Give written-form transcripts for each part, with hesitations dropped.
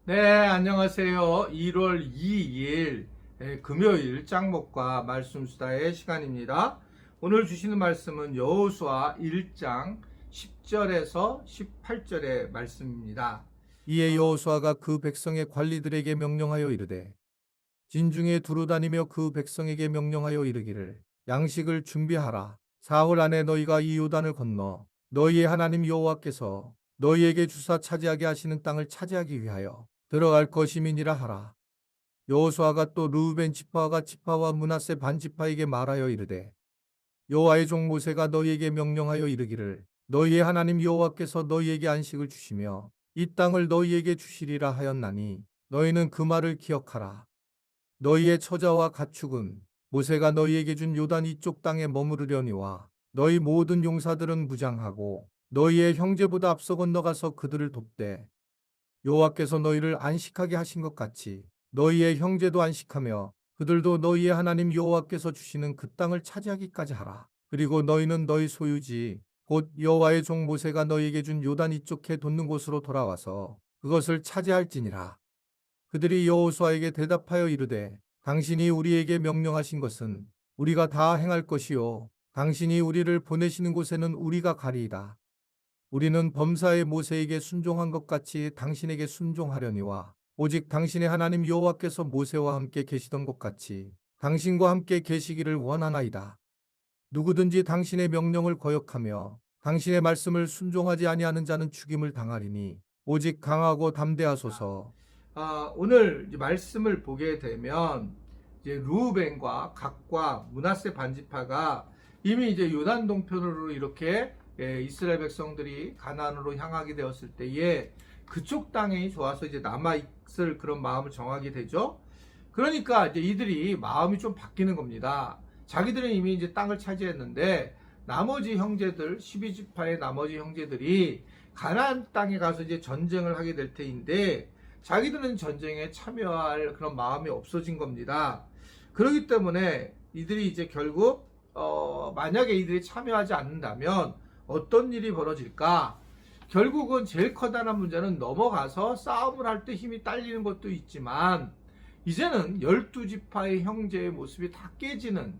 네, 안녕하세요. 1월 2일 금요일 짱목과 말씀 수다의 시간입니다. 오늘 주시는 말씀은 여호수아 1장 10절에서 18절의 말씀입니다. 이에 여호수아가 그 백성의 관리들에게 명령하여 이르되 진중에 두루 다니며 그 백성에게 명령하여 이르기를 양식을 준비하라. 사흘 안에 너희가 이 요단을 건너 너희의 하나님 여호와께서 너희에게 주사 차지하게 하시는 땅을 차지하기 위하여 들어갈 것임이니라 하라. 여호수아가 또 르우벤 지파와 지파와 므낫세 반 지파에게 말하여 이르되 여호와의 종 모세가 너희에게 명령하여 이르기를 너희의 하나님 여호와께서 너희에게 안식을 주시며 이 땅을 너희에게 주시리라 하였나니 너희는 그 말을 기억하라. 너희의 처자와 가축은 모세가 너희에게 준 요단 이쪽 땅에 머무르려니와 너희 모든 용사들은 무장하고 너희의 형제보다 앞서 건너가서 그들을 돕되 여호와께서 너희를 안식하게 하신 것 같이 너희의 형제도 안식하며 그들도 너희의 하나님 여호와께서 주시는 그 땅을 차지하기까지 하라. 그리고 너희는 너희 소유지 곧 여호와의 종 모세가 너희에게 준 요단 이쪽에 돋는 곳으로 돌아와서 그것을 차지할지니라. 그들이 여호수아에게 대답하여 이르되 당신이 우리에게 명령하신 것은 우리가 다 행할 것이요 당신이 우리를 보내시는 곳에는 우리가 가리이다. 우리는 범사의 모세에게 순종한 것 같이 당신에게 순종하려니와 오직 당신의 하나님 여호와께서 모세와 함께 계시던 것 같이 당신과 함께 계시기를 원하나이다. 누구든지 당신의 명령을 거역하며 당신의 말씀을 순종하지 아니하는 자는 죽임을 당하리니 오직 강하고 담대하소서. 오늘 이제 말씀을 보게 되면 이제 루벤과 각과 므낫세 반지파가 이미 이제 요단 동편으로 이렇게 이스라엘 백성들이 가나안으로 향하게 되었을 때에 그쪽 땅이 좋아서 이제 남아 있을 그런 마음을 정하게 되죠. 그러니까 이제 이들이 마음이 좀 바뀌는 겁니다. 자기들은 이미 이제 땅을 차지했는데 나머지 형제들 12지파의 나머지 형제들이 가나안 땅에 가서 이제 전쟁을 하게 될 테인데 자기들은 전쟁에 참여할 그런 마음이 없어진 겁니다. 그렇기 때문에 이들이 이제 결국 만약에 이들이 참여하지 않는다면 어떤 일이 벌어질까? 결국은 제일 커다란 문제는 넘어가서 싸움을 할 때 힘이 딸리는 것도 있지만 이제는 12지파의 형제의 모습이 다 깨지는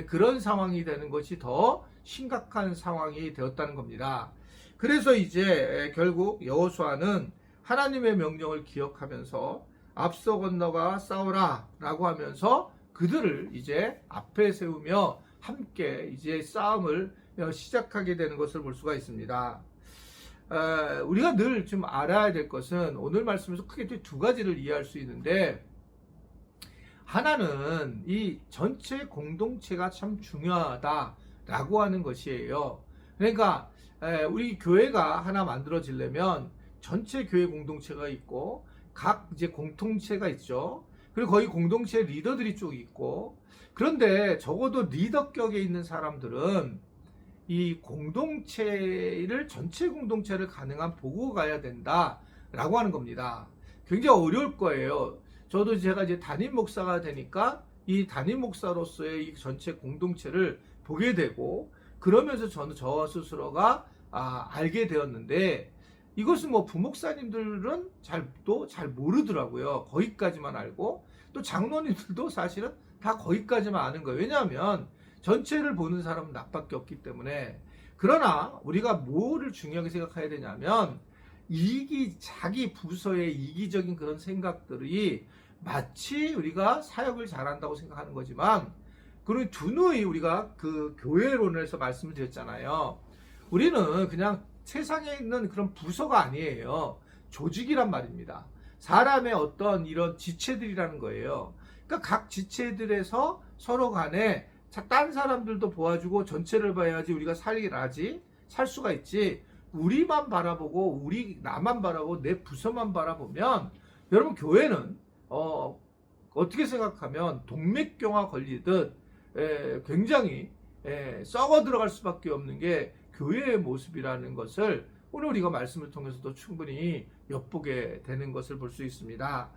그런 상황이 되는 것이 더 심각한 상황이 되었다는 겁니다. 그래서 이제 결국 여호수아는 하나님의 명령을 기억하면서 앞서 건너가 싸우라 라고 하면서 그들을 이제 앞에 세우며 함께 이제 싸움을 시작하게 되는 것을 볼 수가 있습니다. 우리가 늘 좀 알아야 될 것은 오늘 말씀에서 크게 두 가지를 이해할 수 있는데 하나는 이 전체 공동체가 참 중요하다라고 하는 것이에요. 그러니까 우리 교회가 하나 만들어지려면 전체 교회 공동체가 있고 각 이제 공통체가 있죠. 그리고 거기 공동체 리더들이 쭉 있고 그런데 적어도 리더격에 있는 사람들은 이 공동체를 전체 공동체를 가능한 보고 가야 된다라고 하는 겁니다. 굉장히 어려울 거예요. 저도 제가 이제 담임 목사가 되니까 이 담임 목사로서의 이 전체 공동체를 보게 되고 그러면서 저는 저 스스로가 알게 되었는데 이것은 뭐 부목사님들은 잘 모르더라고요. 거기까지만 알고 또 장로님들도 사실은 다 거기까지만 아는 거예요. 왜냐하면 전체를 보는 사람은 나밖에 없기 때문에. 그러나 우리가 뭐를 중요하게 생각해야 되냐면 자기 부서의 이기적인 그런 생각들이 마치 우리가 사역을 잘한다고 생각하는 거지만 그리고 두누이 우리가 그 교회론에서 말씀을 드렸잖아요. 우리는 그냥 세상에 있는 그런 부서가 아니에요. 조직이란 말입니다. 사람의 어떤 이런 지체들이라는 거예요. 그러니까 각 지체들에서 서로 간에 딴 사람들도 도와주고 전체를 봐야지 우리가 살 수가 있지. 우리만 바라보고 나만 바라보고 내 부서만 바라보면 여러분 교회는 어떻게 생각하면 동맥경화 걸리듯 굉장히 썩어 들어갈 수밖에 없는 게 교회의 모습이라는 것을 오늘 우리가 말씀을 통해서도 충분히 엿보게 되는 것을 볼 수 있습니다.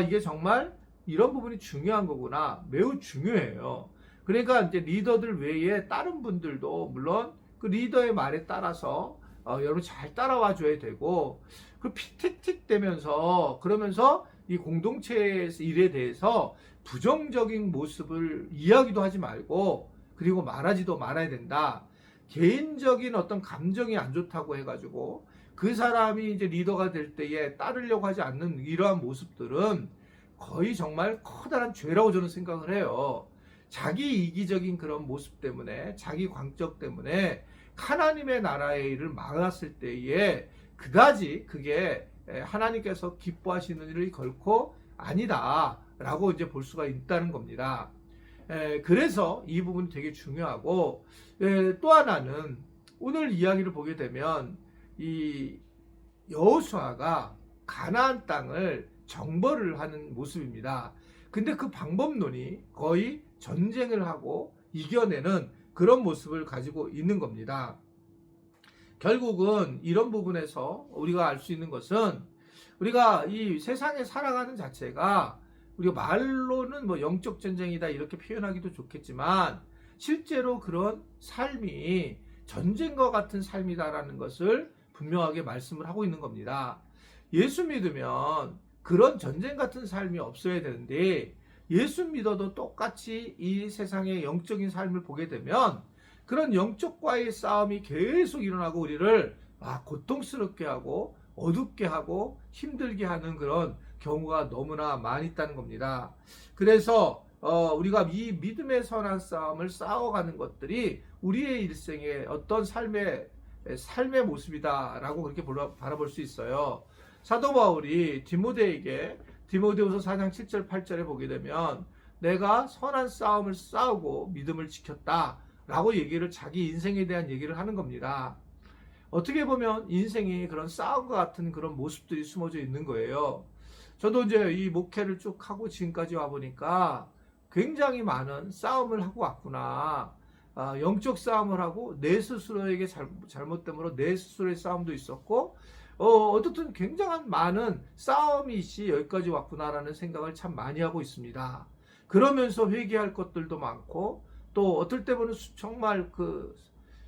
이게 정말 이런 부분이 중요한 거구나. 매우 중요해요. 그러니까 이제 리더들 외에 다른 분들도 물론 그 리더의 말에 따라서 여러분 잘 따라와 줘야 되고, 그 틱틱 되면서 그러면서 이 공동체 일에 대해서 부정적인 모습을 이야기도 하지 말고, 그리고 말하지도 말아야 된다. 개인적인 어떤 감정이 안 좋다고 해가지고 그 사람이 이제 리더가 될 때에 따르려고 하지 않는 이러한 모습들은 거의 정말 커다란 죄라고 저는 생각을 해요. 자기 이기적인 그런 모습 때문에, 자기 광적 때문에 하나님의 나라의 일을 막았을 때에 그다지 그게 하나님께서 기뻐하시는 일이 결코 아니다라고 이제 볼 수가 있다는 겁니다. 그래서 이 부분이 되게 중요하고, 또 하나는 오늘 이야기를 보게 되면 이 여호수아가 가나안 땅을 정벌을 하는 모습입니다. 근데 그 방법론이 거의 전쟁을 하고 이겨내는 그런 모습을 가지고 있는 겁니다. 결국은 이런 부분에서 우리가 알 수 있는 것은, 우리가 이 세상에 살아가는 자체가 우리가 말로는 뭐 영적 전쟁이다 이렇게 표현하기도 좋겠지만, 실제로 그런 삶이 전쟁과 같은 삶이다라는 것을 분명하게 말씀을 하고 있는 겁니다. 예수 믿으면 그런 전쟁 같은 삶이 없어야 되는데, 예수 믿어도 똑같이 이 세상의 영적인 삶을 보게 되면 그런 영적과의 싸움이 계속 일어나고 우리를 고통스럽게 하고 어둡게 하고 힘들게 하는 그런 경우가 너무나 많이 있다는 겁니다. 그래서 우리가 이 믿음의 선한 싸움을 싸워가는 것들이 우리의 일생의 어떤 삶의 모습이다라고 그렇게 바라볼 수 있어요. 사도 바울이 디모데에게 디모데후서 4장 7절 8절에 보게 되면 내가 선한 싸움을 싸우고 믿음을 지켰다라고 얘기를, 자기 인생에 대한 얘기를 하는 겁니다. 어떻게 보면 인생이 그런 싸움과 같은 그런 모습들이 숨어져 있는 거예요. 저도 이제 이 목회를 쭉 하고 지금까지 와 보니까 굉장히 많은 싸움을 하고 왔구나. 영적 싸움을 하고 내 스스로에게 잘못됨으로 내 스스로의 싸움도 있었고, 어떻든 굉장한 많은 싸움이 있이 여기까지 왔구나라는 생각을 참 많이 하고 있습니다. 그러면서 회개할 것들도 많고, 또 어떨 때 보면 정말 그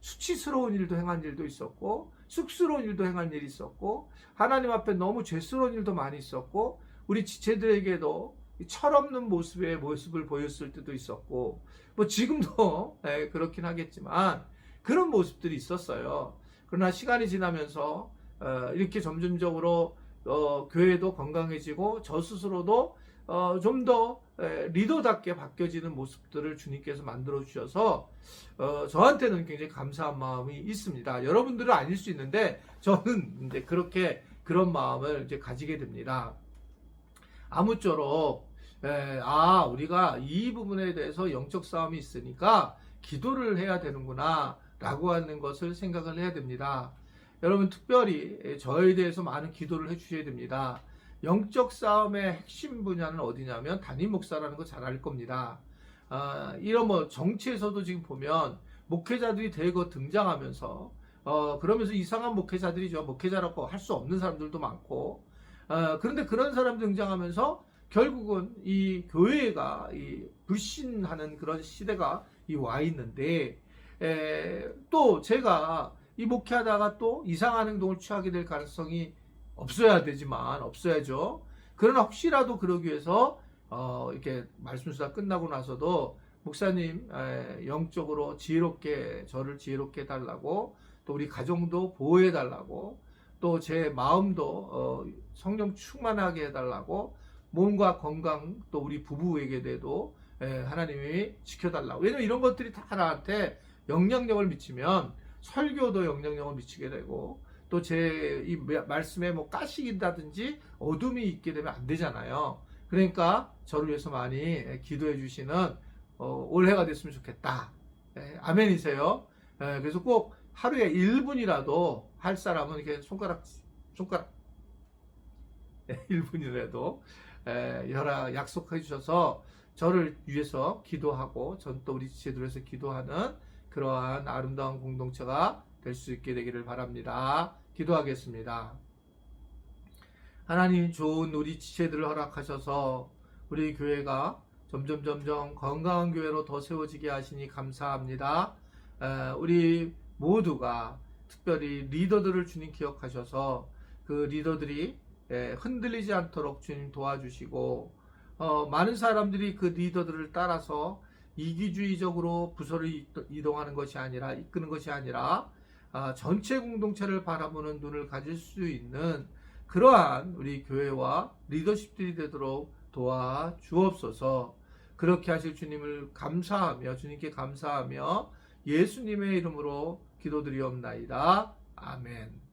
수치스러운 일도 행한 일도 있었고, 쑥스러운 일도 행한 일이 있었고, 하나님 앞에 너무 죄스러운 일도 많이 있었고, 우리 지체들에게도 철없는 모습을 보였을 때도 있었고, 뭐 지금도 그렇긴 하겠지만 그런 모습들이 있었어요. 그러나 시간이 지나면서 이렇게 점점적으로 교회도 건강해지고 저 스스로도 좀 더 리더답게 바뀌어지는 모습들을 주님께서 만들어 주셔서 저한테는 굉장히 감사한 마음이 있습니다. 여러분들은 아닐 수 있는데 저는 이제 그런 마음을 이제 가지게 됩니다. 아무쪼록 우리가 이 부분에 대해서 영적 싸움이 있으니까 기도를 해야 되는구나 라고 하는 것을 생각을 해야 됩니다. 여러분 특별히 저에 대해서 많은 기도를 해주셔야 됩니다. 영적 싸움의 핵심 분야는 어디냐면 담임 목사라는 거 잘 알 겁니다. 이런 뭐 정치에서도 지금 보면 목회자들이 대거 등장하면서 그러면서 이상한 목회자들이죠. 목회자라고 할 수 없는 사람들도 많고, 그런데 그런 사람 등장하면서 결국은 이 교회가 불신하는 그런 시대가 와 있는데, 또 제가 이 목회하다가 또 이상한 행동을 취하게 될 가능성이 없어야죠. 그러나 혹시라도 그러기 위해서 이렇게 말씀 수다 끝나고 나서도 목사님 영적으로 저를 지혜롭게 해달라고, 또 우리 가정도 보호해 달라고, 또 제 마음도 성령 충만하게 해달라고, 몸과 건강 또 우리 부부에게도 하나님이 지켜달라고. 왜냐면 이런 것들이 다 나한테 영향력을 미치면 설교도 영향력을 미치게 되고, 또 제 이 말씀에 뭐 가식이라든지 어둠이 있게 되면 안 되잖아요. 그러니까 저를 위해서 많이 기도해 주시는 올해가 됐으면 좋겠다. 아멘이세요. 그래서 꼭 하루에 1분이라도 할 사람은 이렇게 손가락 1분이라도 약속해 주셔서 저를 위해서 기도하고, 전 또 우리 지체들 위해서 기도하는 그러한 아름다운 공동체가 될 수 있게 되기를 바랍니다. 기도하겠습니다. 하나님, 좋은 우리 지체들을 허락하셔서 우리 교회가 점점 건강한 교회로 더 세워지게 하시니 감사합니다. 우리 모두가 특별히 리더들을 주님 기억하셔서 그 리더들이 흔들리지 않도록 주님 도와주시고 많은 사람들이 그 리더들을 따라서 이기주의적으로 부서를 이동하는 것이 아니라 이끄는 것이 아니라 전체 공동체를 바라보는 눈을 가질 수 있는 그러한 우리 교회와 리더십들이 되도록 도와주옵소서. 그렇게 하실 주님을 감사하며 주님께 감사하며 예수님의 이름으로 기도드리옵나이다. 아멘.